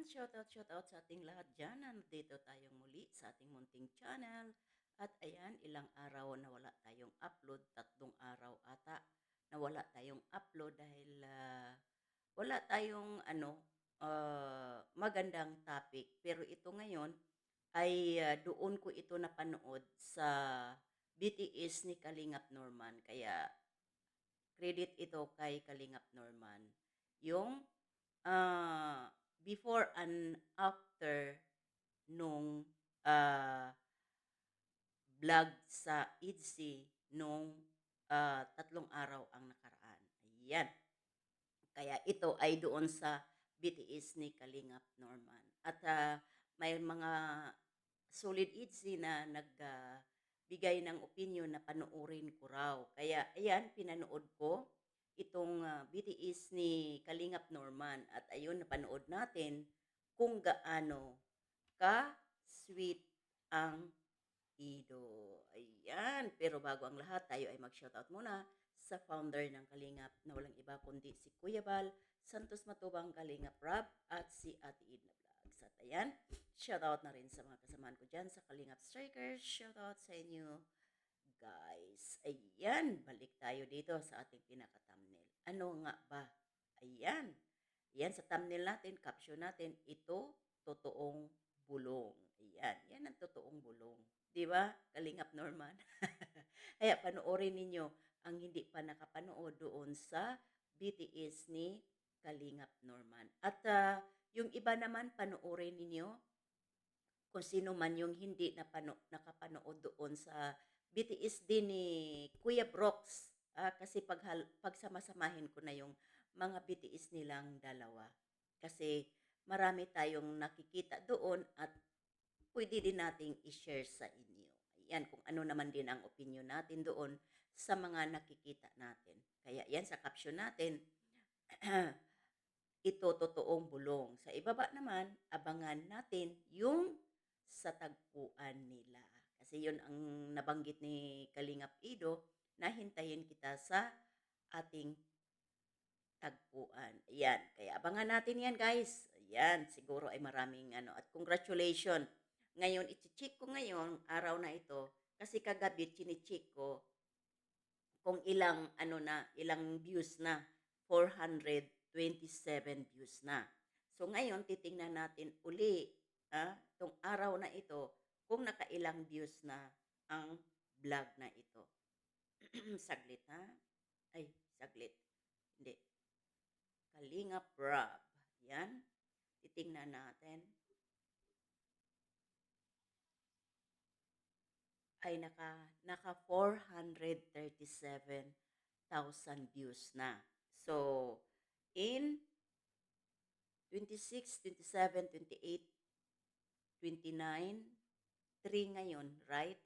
shoutout sa ating lahat dyan. Nandito tayong muli sa ating munting channel. At ayan, ilang araw na wala tayong upload. 3 araw ata na wala tayong upload dahil wala tayong magandang topic. Pero ito ngayon ay doon ko ito napanood sa BTS ni Kalingap Norman. Kaya credit ito kay Kalingap Norman. Yung ah, before and after nung ah, vlog sa IDSI nung 3 araw ang nakaraan. Ayan. Kaya ito ay doon sa BTS ni Kalingap Norman. At may mga solid IDSI na nagbigay ng opinion na panoorin ko raw. Kaya ayan, pinanood ko itong BTS ni Kalingap Norman. At ayun, napanood natin kung gaano ka-sweet ang Ido. Ayan. Pero bago ang lahat, tayo ay mag-shoutout muna sa founder ng Kalingap na walang iba kundi si Kuya Bal, Santos Matubang, Kalingap Rab, at si Ate Idna Vlogs. At ayan, shoutout na rin sa mga kasamahan ko dyan sa Kalingap Strikers. Shoutout sa inyo, guys. Ayan, balik tayo dito sa ating pinaka-thumbnail. Ano nga ba? Ayan. Ayan, sa thumbnail natin, caption natin, ito, totoong bulong. Ayan, yan ang totoong bulong. Di ba? Kalingap Norman. Kaya panoorin ninyo ang hindi pa nakapanood doon sa BTS ni Kalingap Norman. At yung iba naman, panoorin ninyo kung sino man yung hindi nakapanood doon sa BTS din ni Kuya Brox. Kasi pagsamasamahin ko na yung mga BTS nilang dalawa. Kasi marami tayong nakikita doon at pwede din nating i-share sa inyo. Ayan, kung ano naman din ang opinion natin doon sa mga nakikita natin. Kaya yan sa caption natin, ito totoong bulong. Sa ibaba naman, abangan natin yung sa tagpuan nila. Kasi yun ang nabanggit ni Kalingap Ido na hintayin kita sa ating tagpuan. Ayan, kaya abangan natin yan guys. Ayan, siguro ay maraming ano. At congratulations. Ngayon, iti-check ko ngayon, araw na ito, kasi kagabi chini-check ko kung ilang ilang views na, 427 views na. So ngayon titingnan natin uli tong araw na ito kung nakailang views na ang vlog na ito. Saglit ha. Ay, saglit. Hindi. Kalingap Rob. Yan. Titingnan natin. Ay naka 437,000 views na. So, in 26, 27, 28, 29, 3 ngayon, right?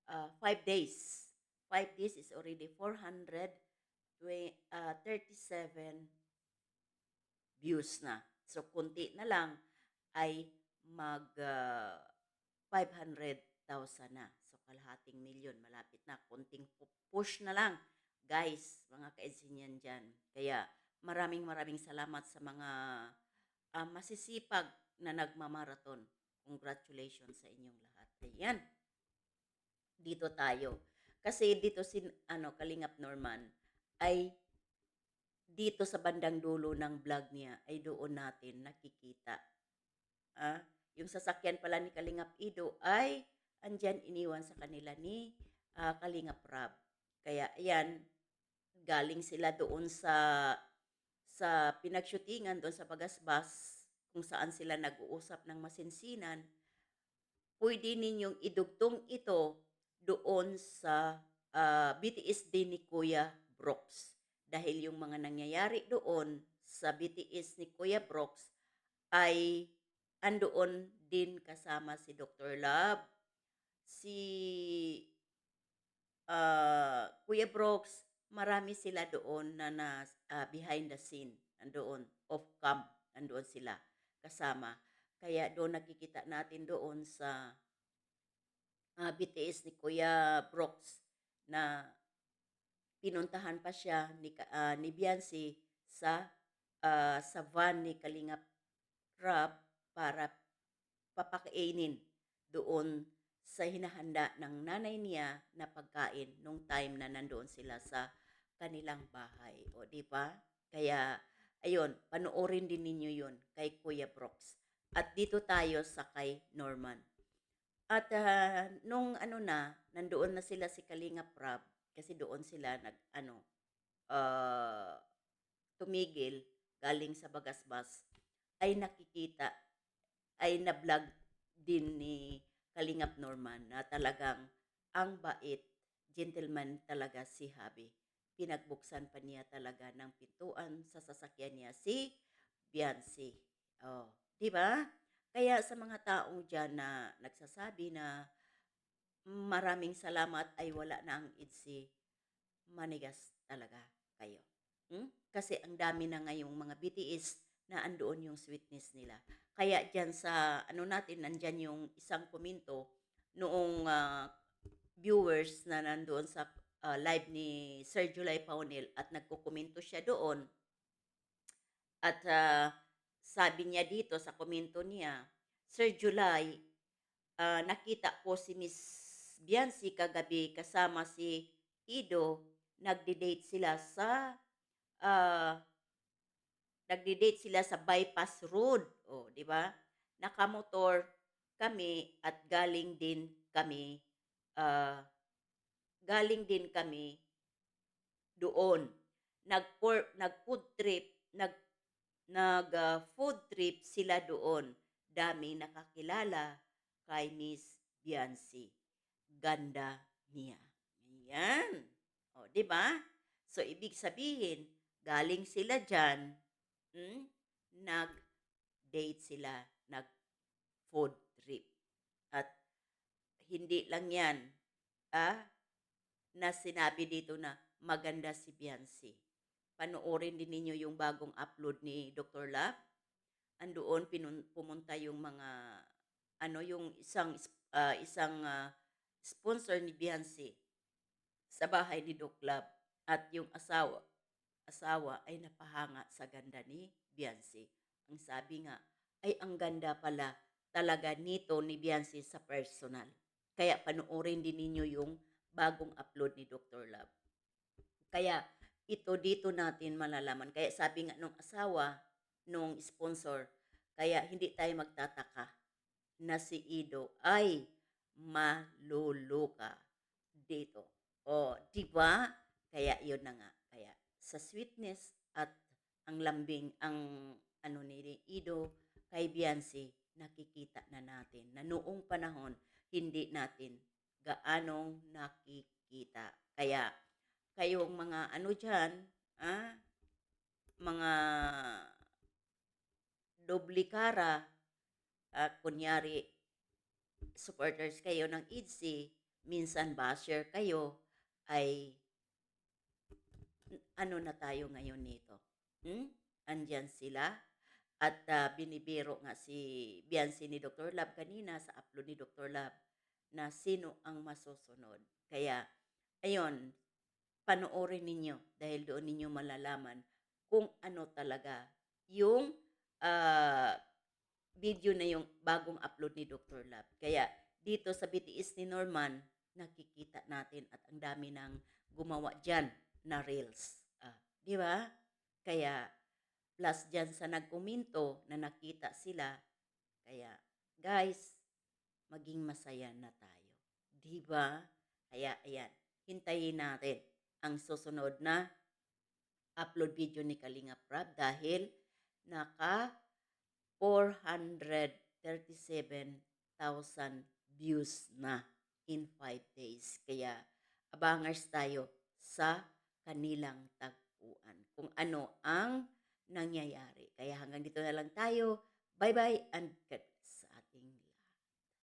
5 days. 5 days is already 437 views na. So, kunti na lang ay mag 500,000 na. So, kalahating milyon. Malapit na. Kunting push na lang. Guys, mga kaedsinyan dyan. Kaya, maraming salamat sa mga masisipag na nagmamarathon. Congratulations sa inyong lahat. Ayan. Dito tayo. Kasi dito si Kalingap Norman ay dito sa bandang dulo ng vlog niya ay doon natin nakikita. Yung sasakyan pala ni Kalingap Ido ay andyan iniwan sa kanila ni Kalingap Rab. Kaya ayan, galing sila doon sa pinagshootingan doon sa Bagasbas kung saan sila nag-uusap ng masinsinan. Pwede ninyong idugtong ito doon sa BTS din ni Kuya Brox. Dahil yung mga nangyayari doon sa BTS ni Kuya Brox ay andoon din kasama si Dr. Love, si Kuya Brox, marami sila doon na behind the scene, andoon, off cam, andoon sila kasama. Kaya doon nakikita natin doon sa BTS ni Kuya Brox na pinuntahan pa siya ni Beyonce sa van ni Rap para papakainin doon sa hinahanda ng nanay niya na pagkain nung time na nandoon sila sa kanilang bahay. O, di ba? Kaya, ayun, panoorin din ninyo yun kay Kuya Brooks. At dito tayo sa kay Norman. At nung ano na, nandoon na sila si Kalinga Prab, kasi doon sila ah, tumigil galing sa Bagasbas, ay nakikita ay na-vlog din ni Kalingap Norman na talagang ang bait, gentleman talaga si Habi. Pinagbuksan pa niya talaga ng pintuan sa sasakyan niya si Biancy. Oh, 'di ba? Kaya sa mga taong diyan na nagsasabi na maraming salamat ay wala na ang IDSI, manigas talaga kayo. Kasi ang dami na ngayong mga BTS na andoon yung sweetness nila. Kaya diyan sa ano natin, nandiyan yung isang komento noong viewers na nandoon sa live ni Sir July Paunil at nagkokomento siya doon at sabi niya dito sa komento niya, Sir July, nakita ko si Miss Biancy kagabi kasama si Ido, nagde-date sila sa ah, nagde-date sila sa bypass road. O, di ba? Nakamotor kami at ah, galing din kami doon. Nag-food trip, food trip sila doon. Dami nakakilala kay Miss Biancy. Ganda niya. Yan. O, di ba? So, ibig sabihin, galing sila dyan, mm, nag-date sila, nag-food trip. At hindi lang yan, ah, na sinabi dito na maganda si Biancy. Panoorin din ninyo yung bagong upload ni Dr. Love. Andoon pumunta yung mga yung isang sponsor ni Biancy sa bahay ni Doc Love at yung asawa ay napahanga sa ganda ni Biancy. Ang sabi nga ay ang ganda pala talaga nito ni Biancy sa personal. Kaya panoorin din ninyo yung bagong upload ni Dr. Love. Kaya ito dito natin malalaman. Kaya sabi nga nung asawa, nung sponsor, kaya hindi tayo magtataka na si Ido ay maluluka dito. O, di ba? Kaya yun na nga. Kaya sa sweetness at ang lambing, ang ano ni Ido kay Biancy, nakikita na natin na noong panahon, hindi natin gaanong nakikita. Kaya kayong mga ano dyan, mga doble cara, kunyari, supporters kayo ng IDSI, minsan basher kayo, ay ano na tayo ngayon nito? Andyan sila at binibiro nga si Biancy ni Dr. Love kanina sa upload ni Dr. Love na sino ang masusunod. Kaya, ayun, panoorin ninyo dahil doon ninyo malalaman kung ano talaga yung ah, video na yung bagong upload ni Dr. Love. Kaya dito sa BTS ni Norman, nakikita natin at ang dami nang gumawa dyan na reels. Di ba? Kaya plus dyan sa nagkomento na nakita sila. Kaya guys, maging masaya na tayo. Di ba? Kaya ayan, hintayin natin ang susunod na upload video ni Kalinga Prab dahil naka 437,000 views na in 5 days. Kaya abangers tayo sa kanilang tagpuan kung ano ang nangyayari. Kaya hanggang dito na lang tayo. Bye-bye and